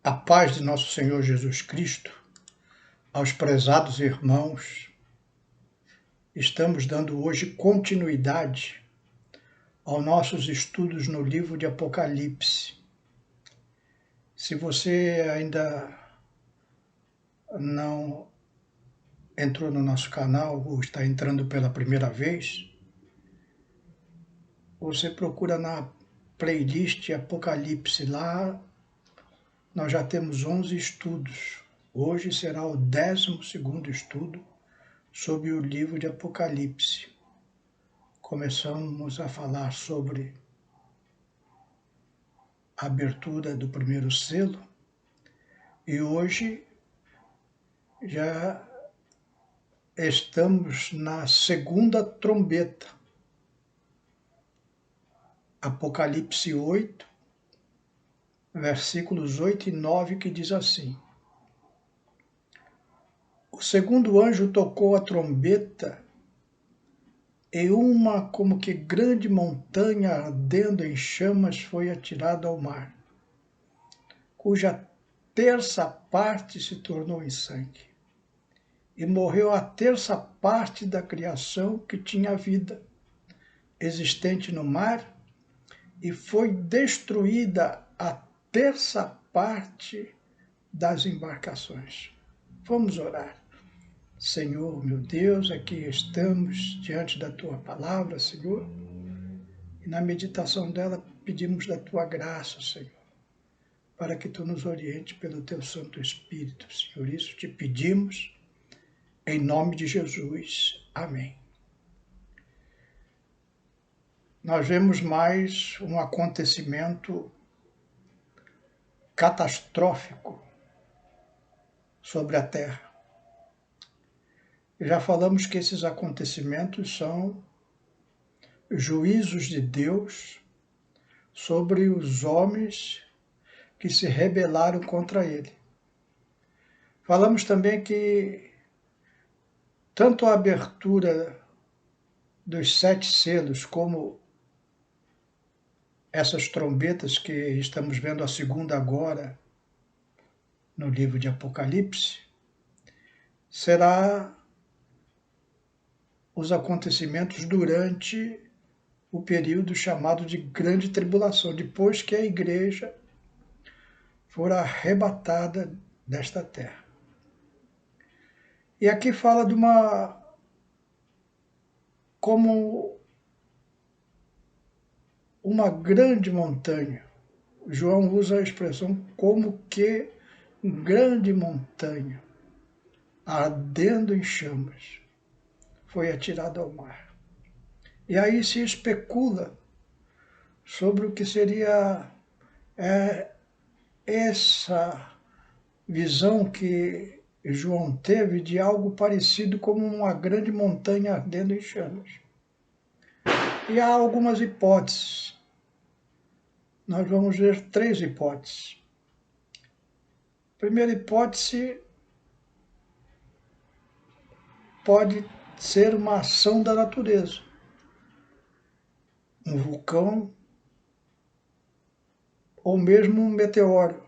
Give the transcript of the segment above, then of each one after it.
A paz de nosso Senhor Jesus Cristo, aos prezados irmãos, estamos dando hoje continuidade aos nossos estudos no livro de Apocalipse. Se você ainda não entrou no nosso canal ou está entrando pela primeira vez, você procura na playlist Apocalipse. Lá nós já temos 11 estudos. Hoje será o 12º estudo sobre o livro de Apocalipse. Começamos a falar sobre a abertura do primeiro selo e hoje já estamos na segunda trombeta. Apocalipse 8, versículos 8 e 9, que diz assim: O segundo anjo tocou a trombeta e uma como que grande montanha ardendo em chamas foi atirada ao mar, cuja terça parte se tornou em sangue. E morreu a terça parte da criação que tinha vida existente no mar, e foi destruída a terça parte das embarcações. Vamos orar. Senhor, meu Deus, aqui estamos diante da Tua palavra, Senhor, e na meditação dela pedimos da Tua graça, Senhor, para que Tu nos oriente pelo Teu Santo Espírito, Senhor. Isso te pedimos, em nome de Jesus. Amém. Nós vemos mais um acontecimento catastrófico sobre a Terra. Já falamos que esses acontecimentos são juízos de Deus sobre os homens que se rebelaram contra Ele. Falamos também que tanto a abertura dos 7 selos como essas trombetas que estamos vendo a segunda agora no livro de Apocalipse, será os acontecimentos durante o período chamado de Grande Tribulação, depois que a igreja for arrebatada desta terra. E aqui fala de como uma grande montanha. João usa a expressão como que grande montanha, ardendo em chamas, foi atirada ao mar. E aí se especula sobre o que seria essa visão que João teve de algo parecido como uma grande montanha ardendo em chamas. E há algumas hipóteses. Nós vamos ver 3 hipóteses. Primeira hipótese pode ser uma ação da natureza. Um vulcão ou mesmo um meteoro.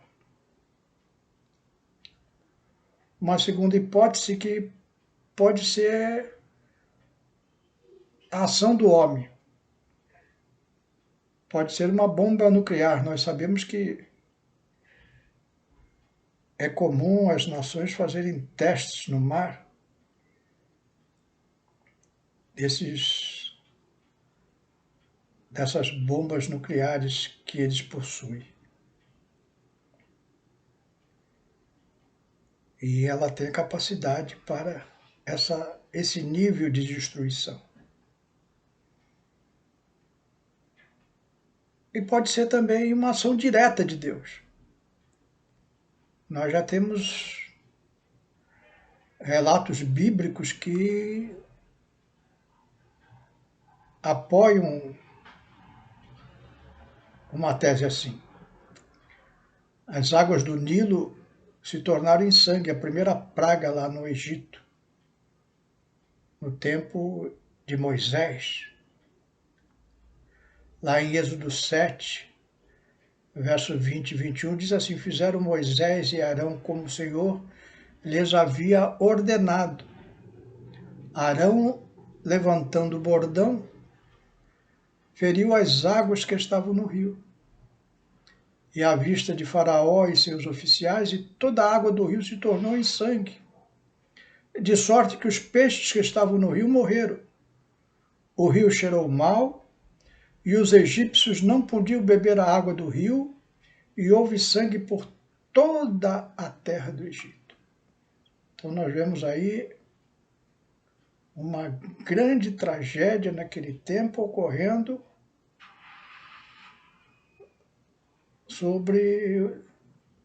Uma segunda hipótese que pode ser a ação do homem. Pode ser uma bomba nuclear. Nós sabemos que é comum as nações fazerem testes no mar dessas bombas nucleares que eles possuem. E ela tem a capacidade para esse nível de destruição. E pode ser também uma ação direta de Deus. Nós já temos relatos bíblicos que apoiam uma tese assim. As águas do Nilo se tornaram em sangue, a primeira praga lá no Egito, no tempo de Moisés. Lá em Êxodo 7, verso 20 e 21 diz assim: fizeram Moisés e Arão como o Senhor lhes havia ordenado. Arão, levantando o bordão, feriu as águas que estavam no rio. E à vista de Faraó e seus oficiais, e toda a água do rio se tornou em sangue, de sorte que os peixes que estavam no rio morreram. O rio cheirou mal, e os egípcios não podiam beber a água do rio, e houve sangue por toda a terra do Egito. Então nós vemos aí uma grande tragédia naquele tempo ocorrendo sobre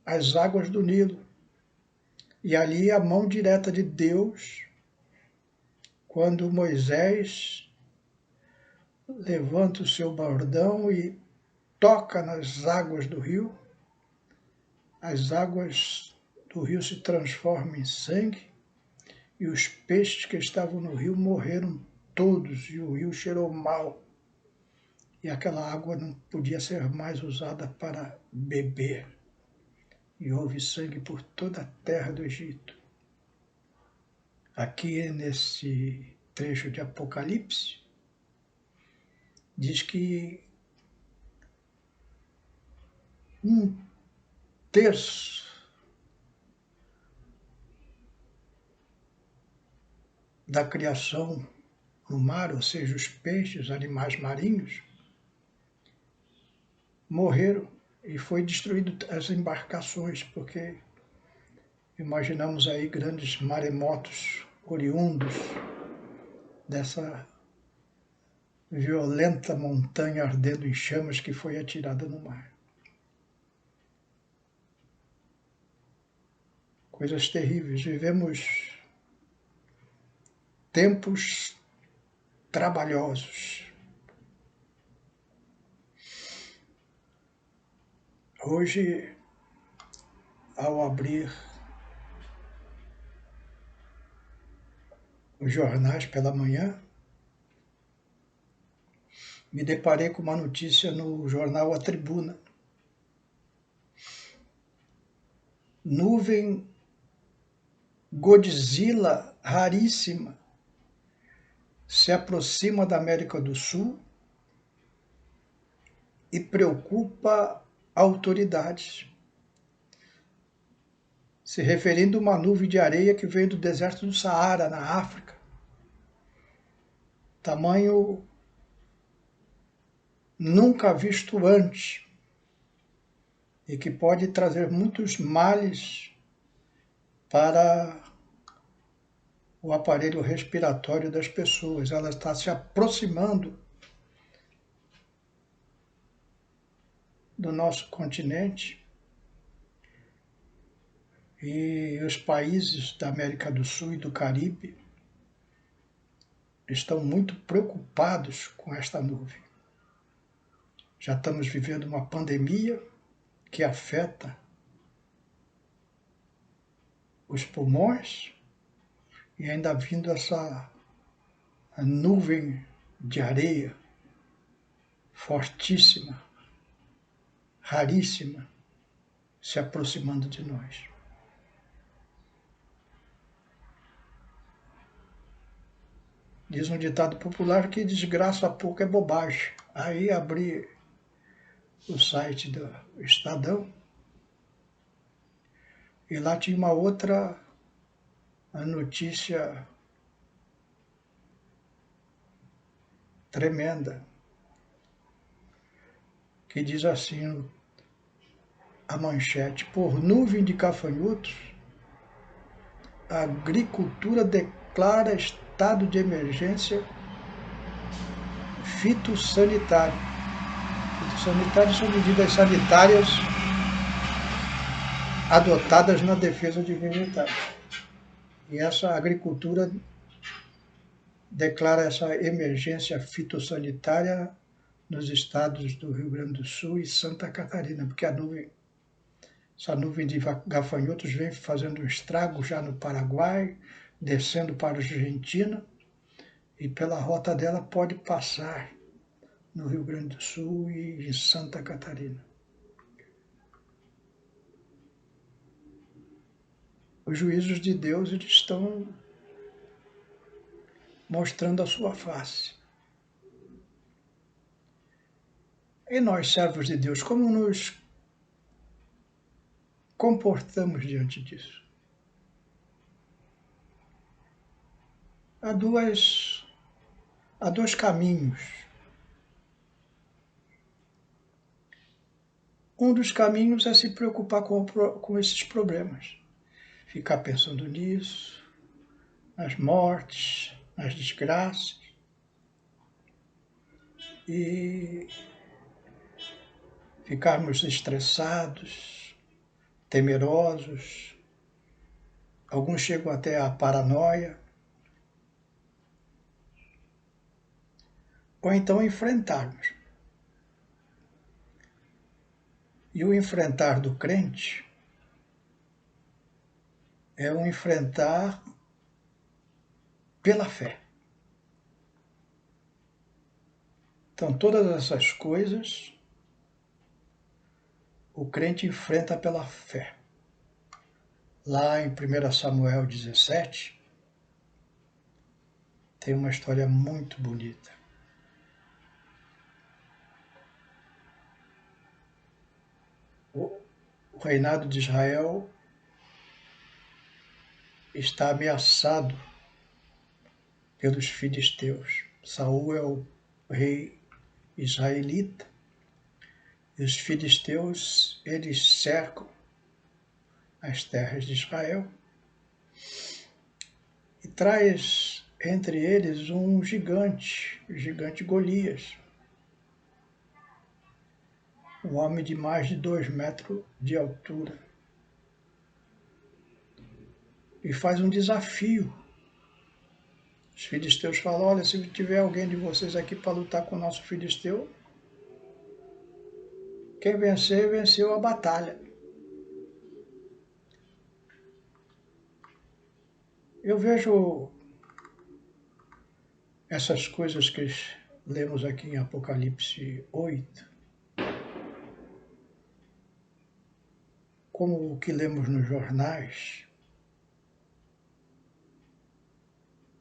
as águas do Nilo. E ali a mão direta de Deus, quando Moisés levanta o seu bordão e toca nas águas do rio, as águas do rio se transformam em sangue e os peixes que estavam no rio morreram todos e o rio cheirou mal. E aquela água não podia ser mais usada para beber. E houve sangue por toda a terra do Egito. Aqui nesse trecho de Apocalipse, diz que 1/3 da criação no mar, ou seja, os peixes, animais marinhos, morreram e foi destruído as embarcações, porque imaginamos aí grandes maremotos oriundos dessa violenta montanha ardendo em chamas que foi atirada no mar. Coisas terríveis. Vivemos tempos trabalhosos. Hoje, ao abrir os jornais pela manhã, me deparei com uma notícia no jornal A Tribuna. Nuvem Godzilla raríssima se aproxima da América do Sul e preocupa autoridades, se referindo a uma nuvem de areia que veio do deserto do Saara, na África. Tamanho nunca visto antes e que pode trazer muitos males para o aparelho respiratório das pessoas. Ela está se aproximando do nosso continente e os países da América do Sul e do Caribe estão muito preocupados com esta nuvem. Já estamos vivendo uma pandemia que afeta os pulmões e ainda vindo essa nuvem de areia fortíssima, raríssima, se aproximando de nós. Diz um ditado popular que desgraça pouco é bobagem. Aí abri o site do Estadão e lá tinha uma outra notícia tremenda, que diz assim, a manchete: por nuvem de gafanhotos, a agricultura declara estado de emergência fitossanitário. Fitossanitárias são medidas sanitárias adotadas na defesa de vegetais. E essa agricultura declara essa emergência fitossanitária nos estados do Rio Grande do Sul e Santa Catarina, porque essa nuvem de gafanhotos vem fazendo um estrago já no Paraguai, descendo para a Argentina, e pela rota dela pode passar no Rio Grande do Sul e em Santa Catarina. os juízos de Deus eles estão mostrando a sua face. E nós, servos de Deus, como nos comportamos diante disso? Há dois caminhos. Um dos caminhos é se preocupar com esses problemas. Ficar pensando nisso, nas mortes, nas desgraças. E ficarmos estressados, temerosos. Alguns chegam até à paranoia. Ou então enfrentarmos. E o enfrentar do crente é um enfrentar pela fé. Então, todas essas coisas, o crente enfrenta pela fé. Lá em 1 Samuel 17, tem uma história muito bonita. O reinado de Israel está ameaçado pelos filisteus. Saul é o rei israelita. E os filisteus, eles cercam as terras de Israel e traz entre eles um gigante, o gigante Golias, um homem de mais de 2 metros de altura. E faz um desafio. Os filisteus falam, olha, se tiver alguém de vocês aqui para lutar com o nosso filisteu, quem vencer, venceu a batalha. Eu vejo essas coisas que lemos aqui em Apocalipse 8, como o que lemos nos jornais,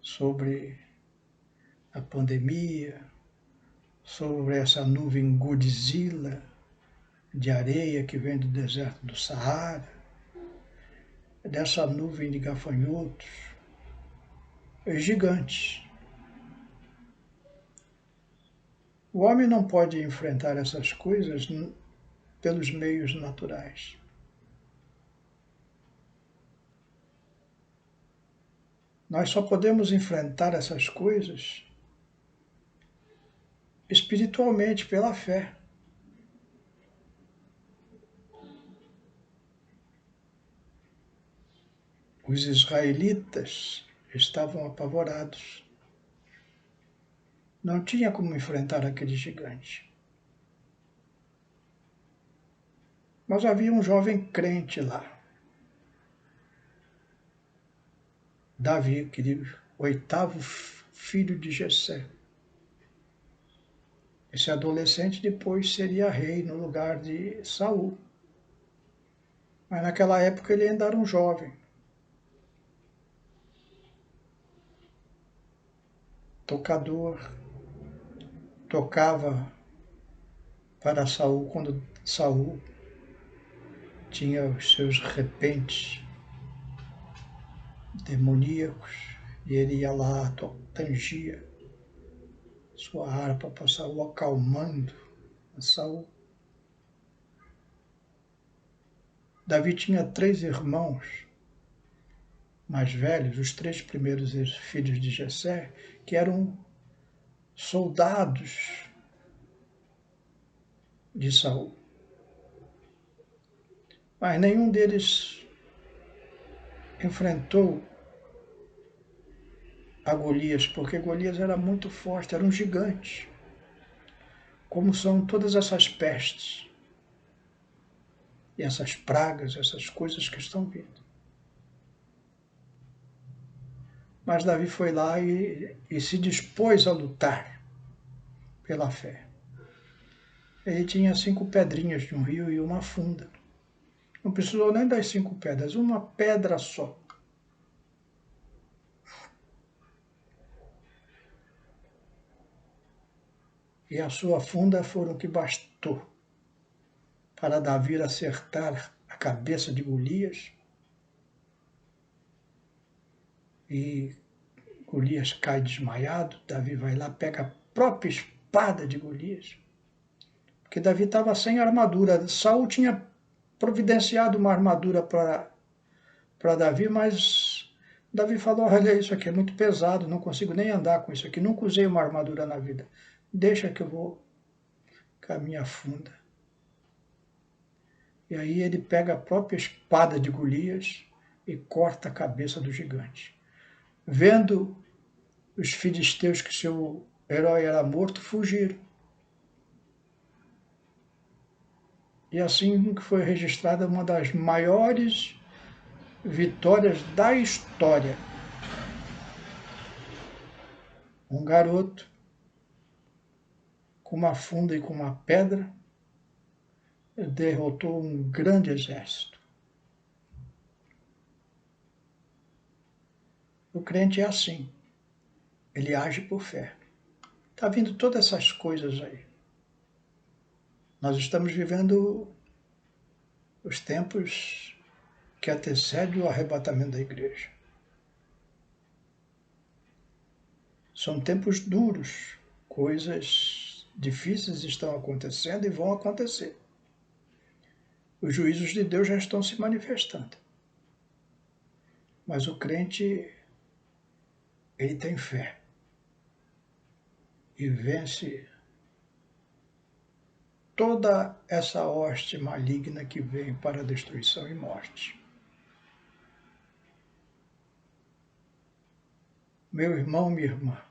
sobre a pandemia, sobre essa nuvem Godzilla de areia que vem do deserto do Saara, dessa nuvem de gafanhotos, gigantes. O homem não pode enfrentar essas coisas pelos meios naturais. Nós só podemos enfrentar essas coisas espiritualmente, pela fé. Os israelitas estavam apavorados. Não tinha como enfrentar aquele gigante. Mas havia um jovem crente lá. Davi, aquele 8º filho de Jessé. Esse adolescente depois seria rei no lugar de Saul. Mas naquela época ele ainda era um jovem. Tocador. Tocava para Saul quando Saul tinha os seus repentes demoníacos e ele ia lá, tangia sua harpa para Saul, acalmando a Saul. Davi tinha 3 irmãos mais velhos, os 3 primeiros filhos de Jessé, que eram soldados de Saul. Mas nenhum deles enfrentou a Golias, porque Golias era muito forte, era um gigante, como são todas essas pestes e essas pragas, essas coisas que estão vindo. Mas Davi foi lá e se dispôs a lutar pela fé. Ele tinha 5 pedrinhas de um rio e uma funda. Não precisou nem das 5 pedras, uma pedra só. E a sua funda foram o que bastou para Davi acertar a cabeça de Golias. E Golias cai desmaiado. Davi vai lá, pega a própria espada de Golias. Porque Davi estava sem armadura. Saul tinha providenciado uma armadura para Davi, mas Davi falou: olha, isso aqui é muito pesado, não consigo nem andar com isso aqui, nunca usei uma armadura na vida. Deixa que eu vou com a minha funda. E aí ele pega a própria espada de Golias e corta a cabeça do gigante. Vendo os filisteus que seu herói era morto, fugiram. E assim que foi registrada uma das maiores vitórias da história. Um garoto com uma funda e com uma pedra derrotou um grande exército. O crente é assim, ele age por fé. Está vindo todas essas coisas aí. Nós estamos vivendo os tempos que antecedem o arrebatamento da igreja. São tempos duros, coisas difíceis estão acontecendo e vão acontecer. Os juízos de Deus já estão se manifestando. Mas o crente, ele tem fé e vence toda essa hoste maligna que vem para destruição e morte. Meu irmão, minha irmã,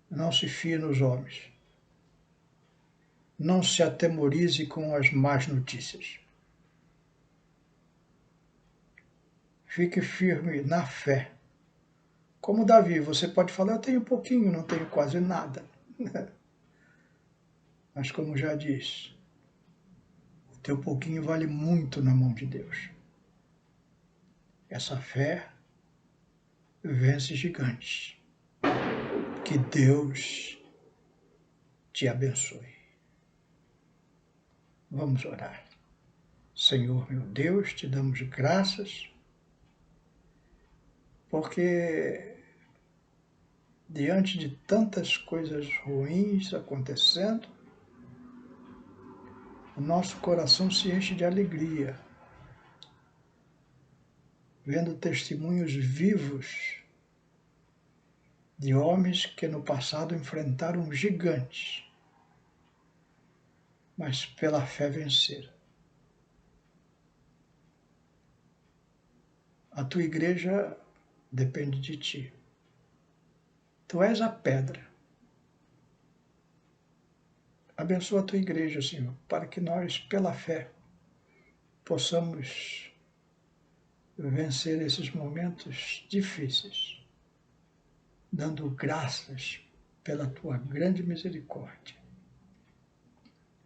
não se fie nos homens. Não se atemorize com as más notícias. Fique firme na fé. Como Davi, você pode falar: eu tenho pouquinho, não tenho quase nada. Mas como já diz, o teu pouquinho vale muito na mão de Deus. Essa fé vence gigantes. Que Deus te abençoe. Vamos orar. Senhor, meu Deus, te damos graças, porque diante de tantas coisas ruins acontecendo, o nosso coração se enche de alegria, vendo testemunhos vivos de homens que no passado enfrentaram gigantes, mas pela fé venceram. A tua igreja depende de ti. Tu és a pedra. Abençoa a tua igreja, Senhor, para que nós, pela fé, possamos vencer esses momentos difíceis, dando graças pela tua grande misericórdia.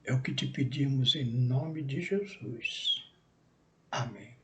É o que te pedimos em nome de Jesus. Amém.